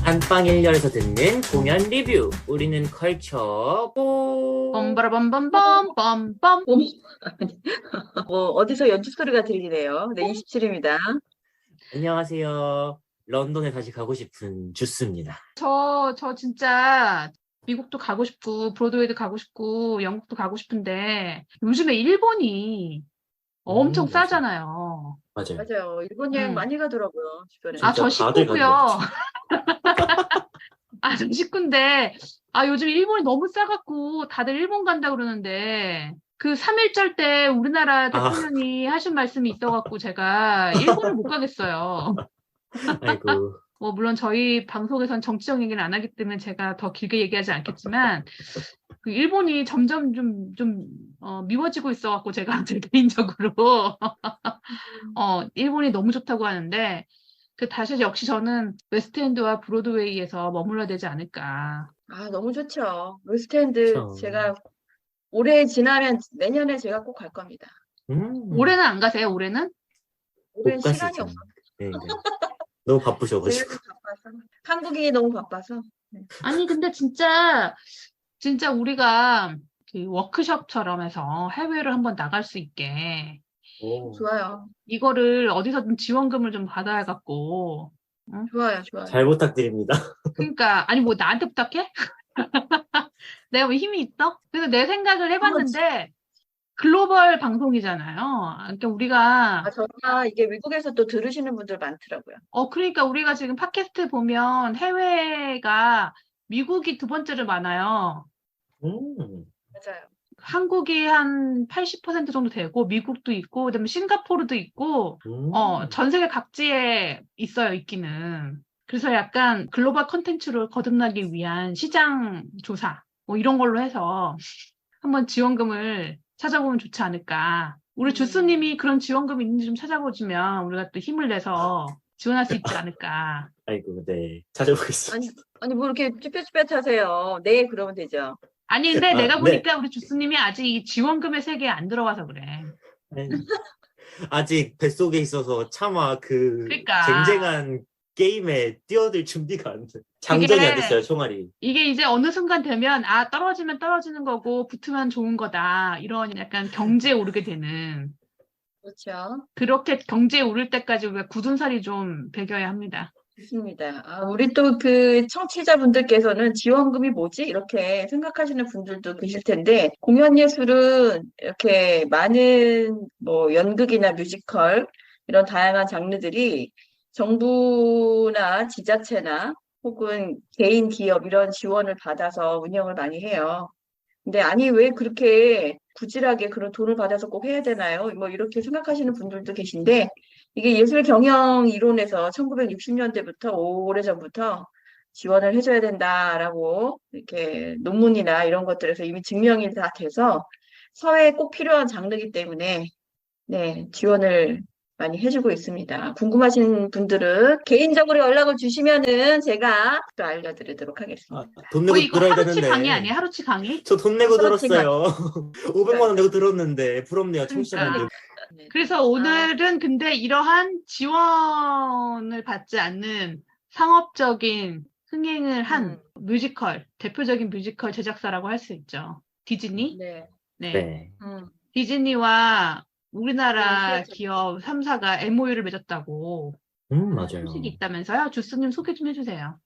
안방 1열에서 듣는 공연 리뷰. 우리는 컬처 보. 빰바라밤밤밤밤밤. 어디서 연주 소리가 들리네요. 네, 27입니다. 안녕하세요. 런던에 다시 가고 싶은 주스입니다. 저 진짜 미국도 가고 싶고, 브로드웨이도 가고 싶고, 영국도 가고 싶은데, 요즘에 일본이 엄청 맞아요. 싸잖아요. 맞아요. 맞아요. 일본 여행 많이 가더라고요, 주변에. 진짜 저 다들 가는 식구고요. 것 저 식구인데, 요즘 일본이 너무 싸갖고, 다들 일본 간다 그러는데, 그 3.1절 때 우리나라 대통령이 하신 말씀이 있어갖고, 제가 일본을 못 가겠어요. 아이고. 물론 저희 방송에선 정치적 얘기는 안 하기 때문에 제가 더 길게 얘기하지 않겠지만, 그 일본이 점점 미워지고 있어갖고 제가 제 개인적으로, 일본이 너무 좋다고 하는데, 다시 역시 저는 웨스트엔드와 브로드웨이에서 머물러야 되지 않을까. 너무 좋죠. 웨스트엔드 그쵸. 제가 올해 지나면 내년에 제가 꼭 갈 겁니다. 올해는 안 가세요, 올해는? 올해는 못 시간이 가시죠. 없어요. 네. 너무 제가 바쁘셔가지고. 좀 바빠서. 한국이 너무 바빠서. 네. 아니, 근데 진짜 우리가 그 워크숍처럼 해서 해외를 한번 나갈 수 있게, 오. 좋아요. 이거를 어디서든 지원금을 좀 받아야갖고, 응? 좋아요. 잘 부탁드립니다. 그러니까, 아니, 뭐 나한테 부탁해? 내가 뭐 힘이 있어? 그래서 내 생각을 해봤는데, 글로벌 방송이잖아요. 그러니까 우리가, 저희가 이게 미국에서 또 들으시는 분들 많더라고요. 그러니까 우리가 지금 팟캐스트 보면 해외가 미국이 두 번째로 많아요. 맞아요. 한국이 한 80% 정도 되고, 미국도 있고, 그다음에 싱가포르도 있고, 전 세계 각지에 있어요, 있기는. 그래서 약간 글로벌 컨텐츠를 거듭나기 위한 시장 조사, 뭐 이런 걸로 해서 한번 지원금을 찾아보면 좋지 않을까. 우리 주스님이 그런 지원금이 있는지 좀 찾아보시면 우리가 또 힘을 내서 지원할 수 있지 않을까. 아이고, 네. 찾아보겠습니다. 아니 뭐 이렇게 쭈뼛쭈뼛 하세요. 네, 그러면 되죠. 아니, 근데 내가 네. 보니까 우리 주스님이 아직 이 지원금의 세계에 안 들어가서 그래. 아니, 아직 뱃속에 있어서 차마 그러니까. 쟁쟁한 게임에 뛰어들 준비가 안 돼. 장전이 안 됐어요, 총알이. 이게 이제 어느 순간 되면, 떨어지면 떨어지는 거고, 붙으면 좋은 거다. 이런 약간 경제에 오르게 되는. 그렇죠. 그렇게 경제에 오를 때까지 우리가 굳은 살이 좀 배겨야 합니다. 좋습니다. 우리 또 그 청취자분들께서는 지원금이 뭐지? 이렇게 생각하시는 분들도 계실 텐데, 공연 예술은 이렇게 많은 뭐 연극이나 뮤지컬, 이런 다양한 장르들이 정부나 지자체나 혹은 개인 기업 이런 지원을 받아서 운영을 많이 해요. 근데 아니, 왜 그렇게 부실하게 그런 돈을 받아서 꼭 해야 되나요? 뭐 이렇게 생각하시는 분들도 계신데, 이게 예술 경영 이론에서 1960년대부터 오래전부터 지원을 해줘야 된다라고 이렇게 논문이나 이런 것들에서 이미 증명이 다 돼서 사회에 꼭 필요한 장르이기 때문에 네, 지원을 많이 해주고 있습니다. 궁금하신 분들은 개인적으로 연락을 주시면은 제가 또 알려드리도록 하겠습니다. 돈 내고 이거 들어야 하루치 되는데. 강의 아니에요? 하루치 강의? 저 돈 내고 하루치 들었어요. 500만 원 내고 들었는데 부럽네요, 그러니까. 청취자분들. 네. 그래서 오늘은 근데 이러한 지원을 받지 않는 상업적인 흥행을 한 뮤지컬, 대표적인 뮤지컬 제작사라고 할 수 있죠. 디즈니? 네. 네. 디즈니와 우리나라 네, 기업 3사가 MOU를 맺었다고 맞아요. 소식이 있다면서요? 주스님 소개 좀 해주세요.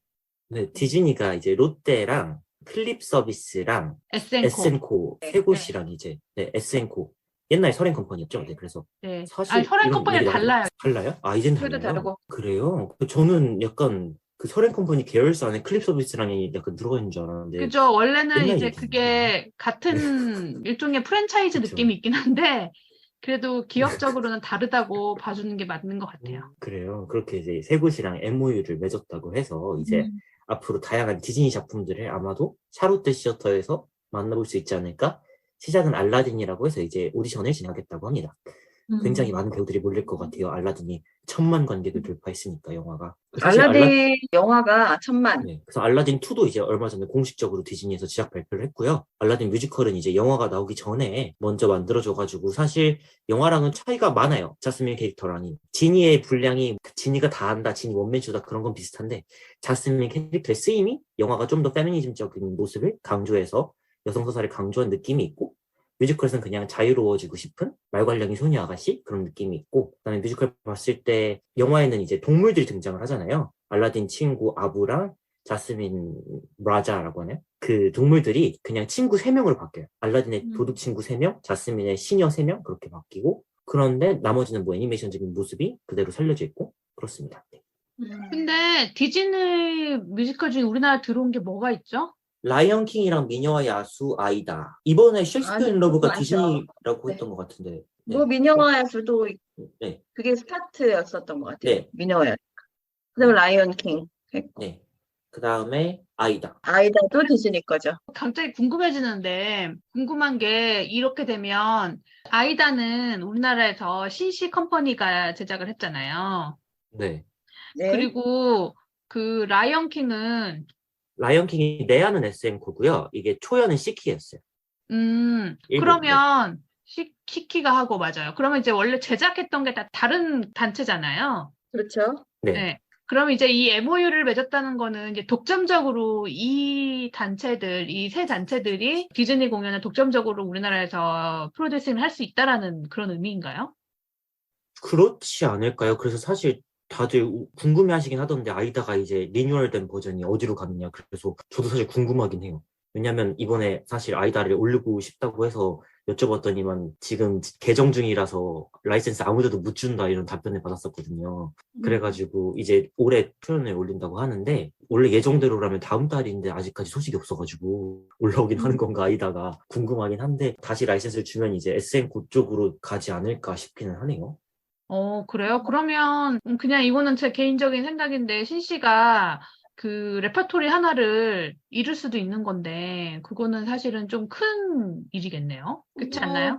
네, 디즈니가 이제 롯데랑 클립 서비스랑 에센코 세 곳이랑 이제 에센코 옛날 서렌 컴퍼니였죠. 네, 그래서 네. 사실 서렌 이런 컴퍼니가 얘기 달라요. 달라요? 이젠 그래도 달라요? 다르고. 그래요? 저는 약간 그 서렌 컴퍼니 계열사 안에 클립 서비스랑 약간 들어가 있는 줄 알았는데. 그죠. 원래는 옛날 이제 얘기인데. 그게 같은 일종의 프랜차이즈 그쵸. 느낌이 있긴 한데, 그래도 기업적으로는 다르다고 봐주는 게 맞는 것 같아요. 그래요. 그렇게 이제 세 곳이랑 MOU를 맺었다고 해서 이제 앞으로 다양한 디즈니 작품들을 아마도 샤롯데 시어터에서 만나볼 수 있지 않을까? 시작은 알라딘이라고 해서 이제 오디션을 진행하겠다고 합니다. 굉장히 많은 배우들이 몰릴 것 같아요. 알라딘이 1,000만 관객을 돌파했으니까 영화가. 알라딘 영화가 1,000만. 네, 그래서 알라딘 2도 이제 얼마 전에 공식적으로 디즈니에서 제작 발표를 했고요. 알라딘 뮤지컬은 이제 영화가 나오기 전에 먼저 만들어져가지고 사실 영화랑은 차이가 많아요. 자스민 캐릭터랑이. 지니의 분량이 지니가 다 한다, 지니 원맨쇼다 그런 건 비슷한데 자스민 캐릭터의 쓰임이 영화가 좀 더 페미니즘적인 모습을 강조해서 여성 서사를 강조한 느낌이 있고 뮤지컬에서는 그냥 자유로워지고 싶은 말괄량이 소녀 아가씨 그런 느낌이 있고 그다음에 뮤지컬 봤을 때 영화에는 이제 동물들이 등장을 하잖아요. 알라딘 친구 아부랑 자스민 브라자라고 하네요. 그 동물들이 그냥 친구 3명으로 바뀌어요. 알라딘의 도둑 친구 3명, 자스민의 시녀 3명 그렇게 바뀌고 그런데 나머지는 뭐 애니메이션적인 모습이 그대로 살려져 있고 그렇습니다. 네. 근데 디즈니 뮤지컬 중에 우리나라 들어온 게 뭐가 있죠? 라이언 킹이랑 미녀와 야수 아이다. 이번에 셰익스피어 인 러브가 많죠. 디즈니라고 네. 했던 것 같은데. 뭐 미녀와 야수도 네. 그게 스타트였었던 것 같아요. 네. 미녀와 야수. 그다음에 라이언 킹 했고. 네. 그 다음에 아이다. 아이다도 디즈니 거죠. 갑자기 궁금해지는데 궁금한 게 이렇게 되면 아이다는 우리나라에서 신시 컴퍼니가 제작을 했잖아요. 네. 네. 그리고 그 라이언 킹은 라이언 킹이 내한은 SM코고요. 이게 초연은 시키였어요. 일본, 그러면 시키가 하고 맞아요. 그러면 이제 원래 제작했던 게 다 다른 단체잖아요. 그렇죠. 네. 네. 그럼 이제 이 MOU를 맺었다는 거는 이제 독점적으로 이 세 단체들이 디즈니 공연을 독점적으로 우리나라에서 프로듀싱을 할 수 있다라는 그런 의미인가요? 그렇지 않을까요? 그래서 사실 다들 궁금해 하시긴 하던데 아이다가 이제 리뉴얼된 버전이 어디로 가느냐. 그래서 저도 사실 궁금하긴 해요. 왜냐면 이번에 사실 아이다를 올리고 싶다고 해서 여쭤봤더니만 지금 개정 중이라서 라이센스 아무데도 못 준다 이런 답변을 받았었거든요. 그래가지고 이제 올해 초연에 올린다고 하는데 원래 예정대로라면 다음 달인데 아직까지 소식이 없어가지고 올라오긴 하는 건가 아이다가 궁금하긴 한데 다시 라이센스를 주면 이제 SM 쪽으로 가지 않을까 싶기는 하네요. 그래요? 그러면 그냥 이거는 제 개인적인 생각인데 신씨가 그 레퍼토리 하나를 잃을 수도 있는 건데 그거는 사실은 좀 큰 일이겠네요. 그렇지 않나요?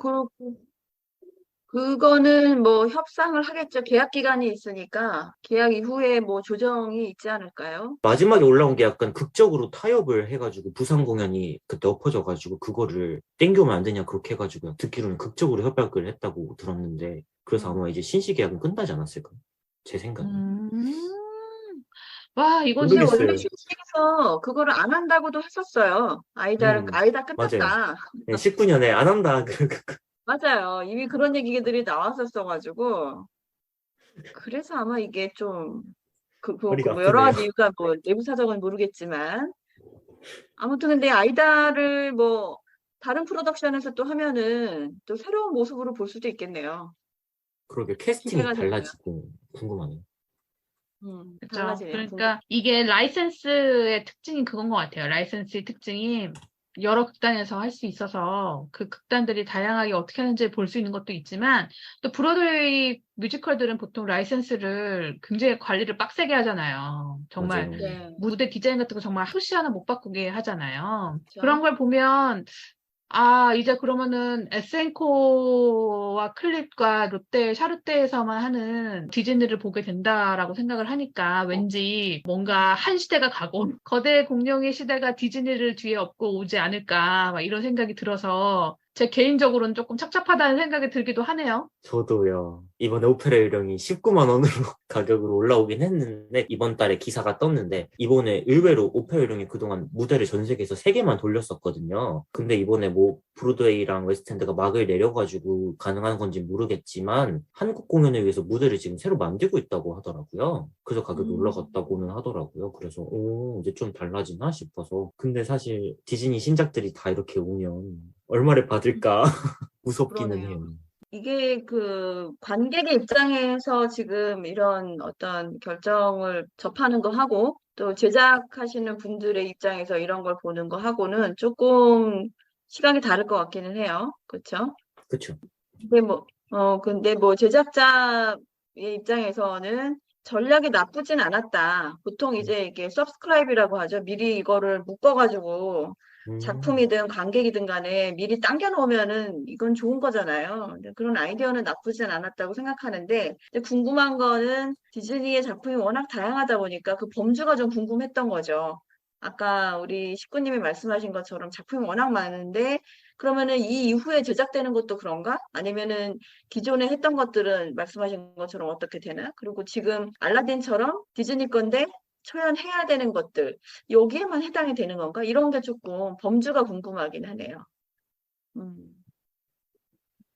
그거는 뭐 협상을 하겠죠. 계약 기간이 있으니까 계약 이후에 뭐 조정이 있지 않을까요? 마지막에 올라온 게 약간 극적으로 타협을 해가지고 부산 공연이 그때 엎어져가지고 그거를 땡겨오면 안 되냐 그렇게 해가지고 듣기로는 극적으로 협약을 했다고 들었는데 그래서 아마 이제 신시 계약은 끝나지 않았을까? 제 생각에. 와, 이거 근데 진짜 원래 신식에서 그거를 안 한다고도 했었어요. 아이다 맞아요. 끝났다. 네, 19년에 안 한다. 맞아요. 이미 그런 얘기들이 나왔었어가지고 그래서 아마 이게 좀 머리가 뭐 여러 아프네요. 가지 이유가 뭐 내부 사정은 모르겠지만 아무튼 근데 아이다를 뭐 다른 프로덕션에서 또 하면은 또 새로운 모습으로 볼 수도 있겠네요. 그러게 캐스팅이 기대가 되고요. 달라지고 궁금하네요. 그렇죠. 달라지네요. 그러니까 이게 라이센스의 특징이 그건 것 같아요. 라이센스의 특징이 여러 극단에서 할 수 있어서 그 극단들이 다양하게 어떻게 하는지 볼 수 있는 것도 있지만 또 브로드웨이 뮤지컬들은 보통 라이센스를 굉장히 관리를 빡세게 하잖아요. 정말 맞아요. 네. 무대 디자인 같은 거 정말 푸시 하나 못 바꾸게 하잖아요. 그렇죠. 그런 걸 보면 이제 그러면은 에센코와 클립과 롯데, 샤르떼에서만 하는 디즈니를 보게 된다라고 생각을 하니까 왠지 뭔가 한 시대가 가고 거대 공룡의 시대가 디즈니를 뒤에 업고 오지 않을까 막 이런 생각이 들어서 제 개인적으로는 조금 착잡하다는 생각이 들기도 하네요. 저도요. 이번에 오페라 요령이 19만 원으로 가격으로 올라오긴 했는데 이번 달에 기사가 떴는데 이번에 의외로 오페라 요령이 그동안 무대를 전 세계에서 3개만 돌렸었거든요. 근데 이번에 뭐 브로드웨이랑 웨스트엔드가 막을 내려가지고 가능한 건지 모르겠지만 한국 공연을 위해서 무대를 지금 새로 만들고 있다고 하더라고요. 그래서 가격이 올라갔다고는 하더라고요. 그래서 이제 좀 달라지나 싶어서 근데 사실 디즈니 신작들이 다 이렇게 오면 얼마를 받을까 무섭기는 그러네요. 해요. 이게 그 관객의 입장에서 지금 이런 어떤 결정을 접하는 거 하고 또 제작하시는 분들의 입장에서 이런 걸 보는 거 하고는 조금 시각이 다를 것 같기는 해요. 그렇죠? 그렇죠. 근데 뭐 제작자의 입장에서는 전략이 나쁘진 않았다. 보통 이제 이게 서브스크라이브라고 하죠. 미리 이거를 묶어가지고 작품이든 관객이든 간에 미리 당겨 놓으면은 이건 좋은 거잖아요. 근데 그런 아이디어는 나쁘진 않았다고 생각하는데, 근데 궁금한 거는 디즈니의 작품이 워낙 다양하다 보니까 그 범주가 좀 궁금했던 거죠. 아까 우리 식구님이 말씀하신 것처럼 작품이 워낙 많은데, 그러면은 이 이후에 제작되는 것도 그런가? 아니면은 기존에 했던 것들은 말씀하신 것처럼 어떻게 되나? 그리고 지금 알라딘처럼 디즈니 건데 초연해야 되는 것들, 여기에만 해당이 되는 건가? 이런 게 조금 범주가 궁금하긴 하네요. 음,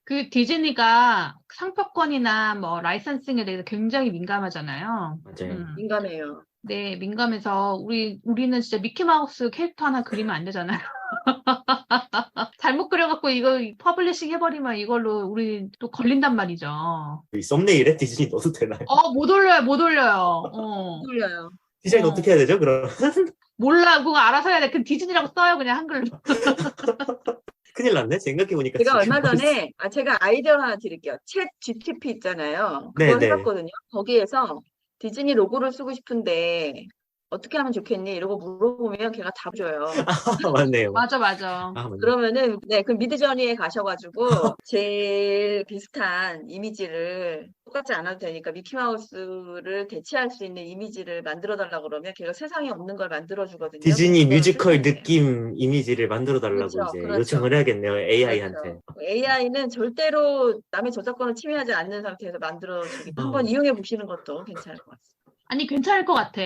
그 디즈니가 상표권이나 뭐 라이선싱에 대해서 굉장히 민감하잖아요. 맞아요. 민감해요. 네, 민감해서 우리는 진짜 미키마우스 캐릭터 하나 그리면 안 되잖아요. 잘못 그려갖고 이거 퍼블리싱 해버리면 이걸로 우리 또 걸린단 말이죠. 이 썸네일에 디즈니 넣어도 되나요? 못 올려요, 못 올려요. 몰라요. 디자인 어. 어떻게 해야 되죠, 그럼? 몰라, 그거 알아서 해야 돼. 그 디즈니라고 써요, 그냥 한글로. 큰일 났네. 생각해보니까. 제가 지금 얼마 벌써- 전에, 제가 아이디어 하나 드릴게요. 챗 GTP 있잖아요. 네, 그걸 네. 해봤거든요. 거기에서 디즈니 로고를 쓰고 싶은데 어떻게 하면 좋겠니? 이러고 물어보면 걔가 답 줘요. 맞네요. 맞아. 맞네. 그러면은, 네, 그 미드저니에 가셔가지고, 제일 비슷한 이미지를 똑같지 않아도 되니까 미키마우스를 대체할 수 있는 이미지를 만들어달라고 그러면 걔가 세상에 없는 걸 만들어주거든요. 디즈니 그거를 뮤지컬 쓰시면 돼요. 느낌 이미지를 만들어달라고 그렇죠, 이제 그렇죠. 요청을 해야겠네요, AI한테. AI는 절대로 남의 저작권을 침해하지 않는 상태에서 만들어주기. 한번 이용해 보시는 것도 괜찮을 것 같습니다. 아니, 괜찮을 것 같아.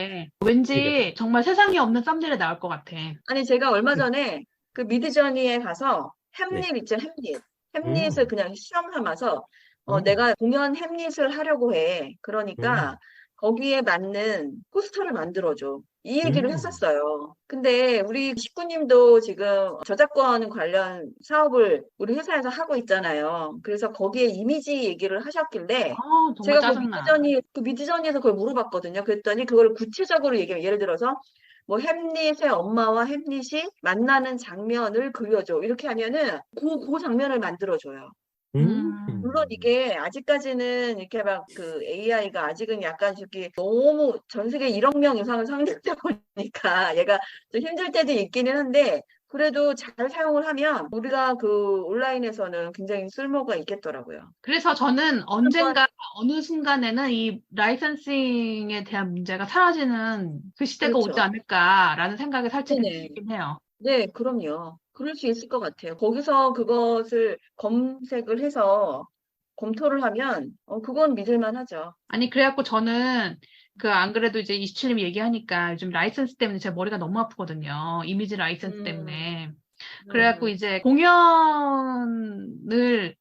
왠지 정말 세상에 없는 썸네일이 나올 것 같아. 아니, 제가 얼마 전에 그 미드저니에 가서 네. 햄릿 있죠, 햄릿. 햄릿을 그냥 실험 삼아서, 음. 내가 공연 햄릿을 하려고 해. 그러니까 거기에 맞는 포스터를 만들어줘. 이 얘기를 했었어요. 근데 우리 식구님도 지금 저작권 관련 사업을 우리 회사에서 하고 있잖아요. 그래서 거기에 이미지 얘기를 하셨길래 정말 제가 짜증나. 그 미드저니에서 그걸 물어봤거든요. 그랬더니 그걸 구체적으로 얘기하면, 예를 들어서 뭐 햄릿의 엄마와 햄릿이 만나는 장면을 그려줘. 이렇게 하면은 그 장면을 만들어줘요. 물론 이게 아직까지는 이렇게 막 그 AI가 아직은 약간 저기 너무 전 세계 1억 명 이상을 상대하다 보니까 얘가 좀 힘들 때도 있기는 한데, 그래도 잘 사용을 하면 우리가 그 온라인에서는 굉장히 쓸모가 있겠더라고요. 그래서 저는 언젠가 어느 순간에는 이 라이선싱에 대한 문제가 사라지는 그 시대가 그렇죠. 오지 않을까라는 생각이 살짝 네네. 들긴 해요. 네, 그럼요. 그럴 수 있을 것 같아요. 거기서 그것을 검색을 해서 검토를 하면, 그건 믿을만 하죠. 아니, 그래갖고 저는 안 그래도 이제 27님 얘기하니까 요즘 라이선스 때문에 제 머리가 너무 아프거든요. 이미지 라이선스 때문에. 그래갖고 이제 공연을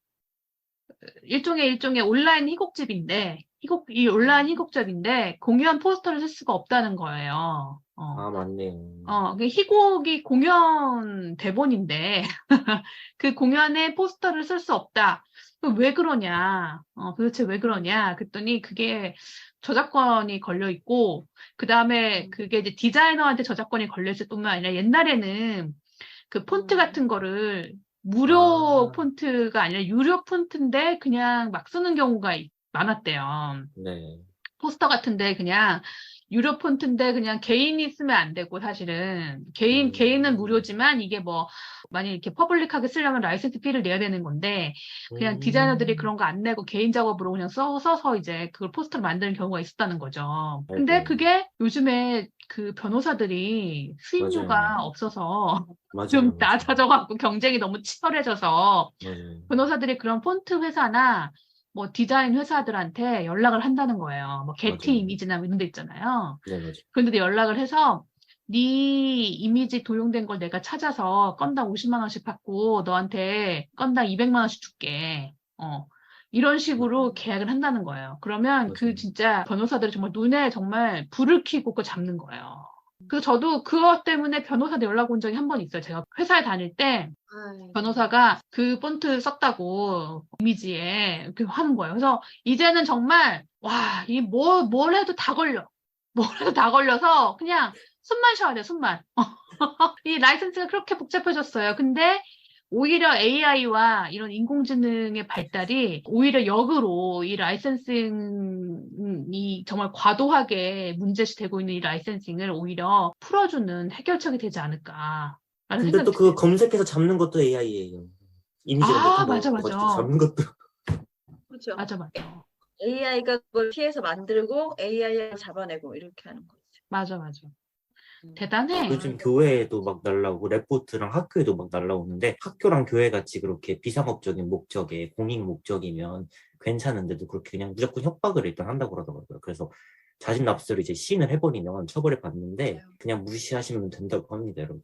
일종의 온라인 희곡집인데, 이 온라인 희곡집인데 공연 포스터를 쓸 수가 없다는 거예요. 맞네요. 그 희곡이 공연 대본인데 그 공연에 포스터를 쓸 수 없다. 왜 그러냐? 도대체 왜 그러냐? 그랬더니 그게 저작권이 걸려 있고, 그 다음에 그게 이제 디자이너한테 저작권이 걸려 있을 뿐만 아니라 옛날에는 그 폰트 같은 거를 무료 폰트가 아니라 유료 폰트인데 그냥 막 쓰는 경우가 많았대요. 네. 포스터 같은데 그냥 유료 폰트인데 그냥 개인이 쓰면 안 되고, 사실은 개인은 무료지만 이게 뭐 만약 이렇게 퍼블릭하게 쓰려면 라이센스 피를 내야 되는 건데, 그냥 디자이너들이 그런 거 안 내고 개인 작업으로 그냥 써서 이제 그걸 포스터를 만드는 경우가 있었다는 거죠. 근데 그게 요즘에 그 변호사들이 수입료가 맞아요. 없어서 맞아요. 좀 낮아져갖고 경쟁이 너무 치열해져서 맞아요. 변호사들이 그런 폰트 회사나 뭐 디자인 회사들한테 연락을 한다는 거예요. 뭐 게티 맞아요. 이미지나 이런 데 있잖아요. 네, 맞아요. 그런데 연락을 해서 네 이미지 도용된 걸 내가 찾아서 건당 50만 원씩 받고 너한테 건당 200만 원씩 줄게. 이런 식으로 계약을 한다는 거예요. 그러면 그 맞아요. 진짜 변호사들이 정말 눈에 정말 불을 켜고 그걸 잡는 거예요. 그래서 저도 그것 때문에 변호사한테 연락 온 적이 한 번 있어요. 제가 회사에 다닐 때 변호사가 그 폰트 썼다고 이미지에 이렇게 하는 거예요. 그래서 이제는 정말 뭘 해도 다 걸려. 뭘 해도 다 걸려서 그냥 숨만 쉬어야 돼, 숨만. 이 라이선스가 그렇게 복잡해졌어요. 근데 오히려 AI와 이런 인공지능의 발달이 오히려 역으로 이 라이선싱이 정말 과도하게 문제시되고 있는 이 라이선싱을 오히려 풀어주는 해결책이 되지 않을까. 라는 근데 또 생각이 그 드네요. 검색해서 잡는 것도 AI예요. 이미지를 아, 몇 맞아, 번 맞아. 넣어가지고 잡는 것도. 그렇죠. 맞아, 맞아. AI가 그걸 피해서 만들고 AI가 잡아내고 이렇게 하는 거죠. 맞아, 맞아. 음. 대단해. 요즘 교회에도 막 날라오고 레포트랑 학교에도 막 날라오는데 학교랑 교회 같이 그렇게 비상업적인 목적에 공익 목적이면 괜찮은데도 그렇게 그냥 무조건 협박을 일단 한다고 그러더라고요. 그래서 자진납세를 이제 시인을 해버리면 처벌을 받는데 맞아요. 그냥 무시하시면 된다고 합니다, 여러분.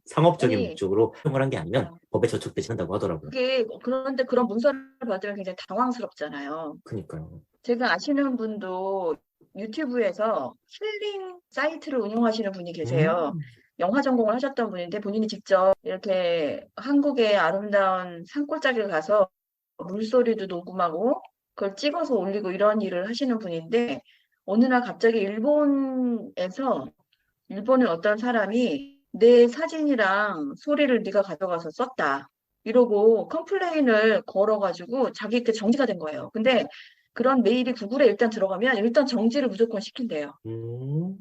상업적인 아니, 목적으로 사용을 한 게 아니면 맞아요. 법에 저촉되지 않는다고 하더라고요. 그게 그런데 그런 문서를 받으면 굉장히 당황스럽잖아요. 그니까요. 제가 아시는 분도 유튜브에서 힐링 사이트를 운영하시는 분이 계세요. 음, 영화 전공을 하셨던 분인데 본인이 직접 이렇게 한국의 아름다운 산골짜기를 가서 물소리도 녹음하고 그걸 찍어서 올리고 이런 일을 하시는 분인데 어느 날 갑자기 일본의 어떤 사람이 내 사진이랑 소리를 네가 가져가서 썼다. 이러고 컴플레인을 걸어가지고 자기께 정지가 된 거예요. 근데 그런 메일이 구글에 일단 들어가면 일단 정지를 무조건 시킨대요. 음,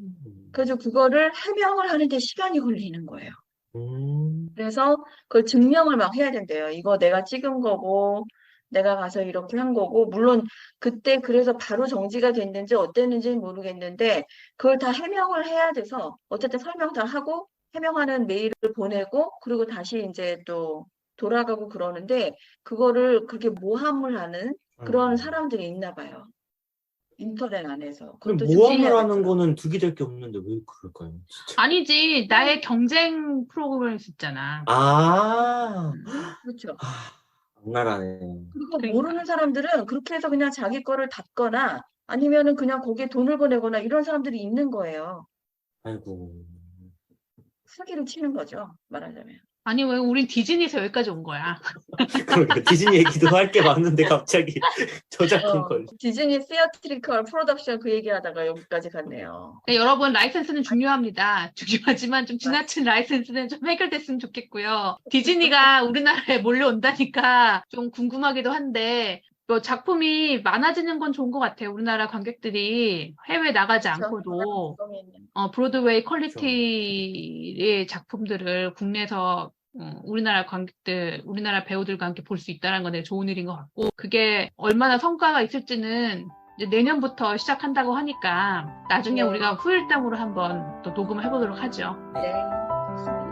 그래서 그거를 해명을 하는데 시간이 걸리는 거예요. 음, 그래서 그걸 증명을 막 해야 된대요. 이거 내가 찍은 거고, 내가 가서 이렇게 한 거고, 물론 그때 그래서 바로 정지가 됐는지 어땠는지는 모르겠는데, 그걸 다 해명을 해야 돼서, 어쨌든 설명 다 하고, 해명하는 메일을 보내고, 그리고 다시 이제 또 돌아가고 그러는데, 그거를 그렇게 모함을 하는 그런 음. 사람들이 있나 봐요. 인터넷 안에서. 그럼 그것도 좀 모함을 하는 주의해야겠더라고요. 거는 득이 될 게 없는데 왜 그럴까요? 진짜. 아니지, 나의 경쟁 프로그램이 있잖아. 아, 그렇죠. 악랄하네. 그리고 그러니까. 모르는 사람들은 그렇게 해서 그냥 자기 거를 닫거나 아니면은 그냥 거기에 돈을 보내거나 이런 사람들이 있는 거예요. 아이고. 사기를 치는 거죠, 말하자면. 아니, 왜 우린 디즈니에서 여기까지 온 거야? 그러니까 디즈니 얘기도 할 게 많은데 갑자기 저작권 걸. 디즈니 시어트리컬 프로덕션 그 얘기하다가 여기까지 갔네요. 네, 여러분, 라이센스는 중요합니다. 중요하지만 좀 맞- 지나친 라이센스는 좀 해결됐으면 좋겠고요. 디즈니가 우리나라에 몰려온다니까 좀 궁금하기도 한데, 뭐 작품이 많아지는 건 좋은 것 같아요. 우리나라 관객들이 해외 나가지 그렇죠. 않고도 그거는 브로드웨이 그렇죠. 퀄리티의 작품들을 국내에서 우리나라 관객들, 우리나라 배우들과 함께 볼 수 있다는 건 되게 좋은 일인 것 같고, 그게 얼마나 성과가 있을지는 이제 내년부터 시작한다고 하니까 나중에 네. 우리가 후일담으로 한번 또 녹음을 해보도록 하죠. 네, 좋습니다.